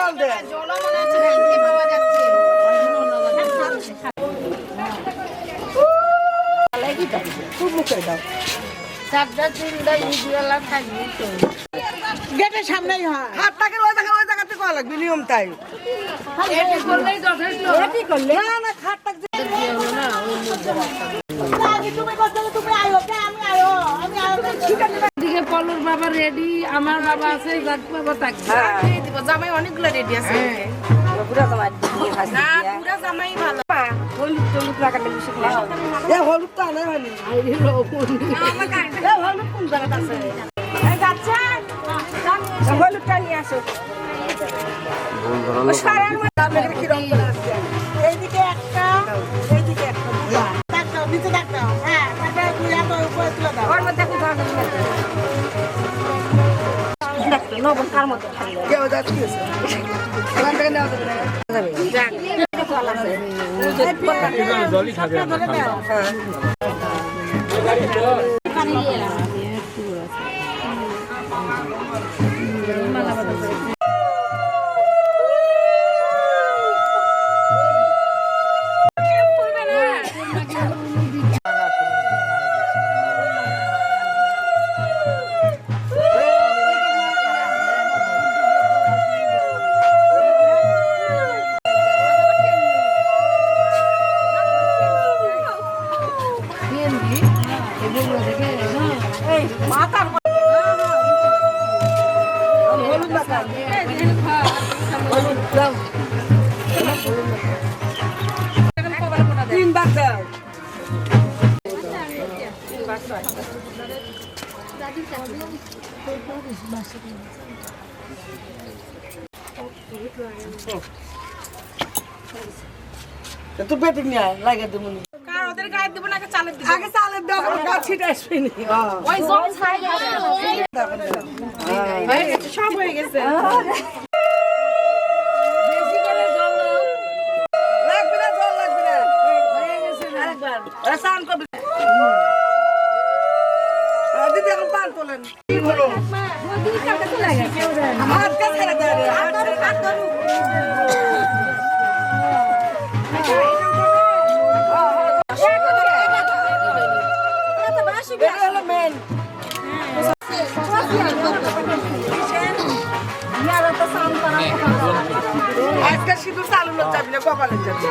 জল দে গেটের সামনেই হয় হাতটাকে ওই জায়গাতে করা লাগবে নিয়ম তাই না খাটটা পলুর বাবা রেডি আমার বাবা আছে বাবা থাকবে জামাই অনেকগুলো রেডি আছে জামাই ভালো হলুদ টলুদ লাগালে বেশি হলুদ তো আনাই হয়নি হলুদ কোন জায়গাতে আছে হলুদটা নিয়ে আসো এইদিকে একটা এইদিকে একটা নিচে ডাক্তার হ্যাঁ উপরে তুলে দাও ওর মধ্যে নবন কার মতো কেউ যাচ্ছে এখান থেকে নেওয়া যাবে জলই খাবে তো বেটিং নিয়ে লাগে দেবো কার ওদের গায়ে দেব না আগে চালের দিব আগে চালের দাও গাছ ছিটে আসবেনি ওই জল ছাই হয়ে গেছে সব হয়ে গেছে বেশি করে জল দাও লাগবে না জল লাগবে না হয়ে গেছে আরেকবার ওরা স্নান করবে দিদি এখন পান তোলেন কি হলো হাত কা ছেড়ে দেয় হাত ধরু আজকে সিঁদুর চালু যাবি না কপালে যাবি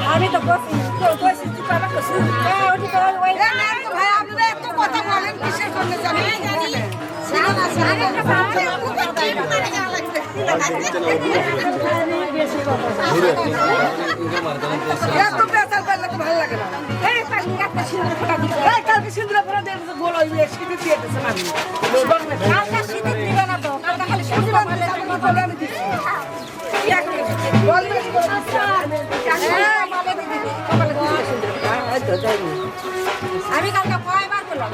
আমি তো ভাই আপনারা এত কথা বলেন কিসের জন্য জানেন এত পেশাল পেলে তো ভালো লাগে না কালকে সিন্দুর ফোটা দিয়ে বলো সিঁদুর দিয়ে দিয়েছে আমি আমি কালকে কয়বার করলাম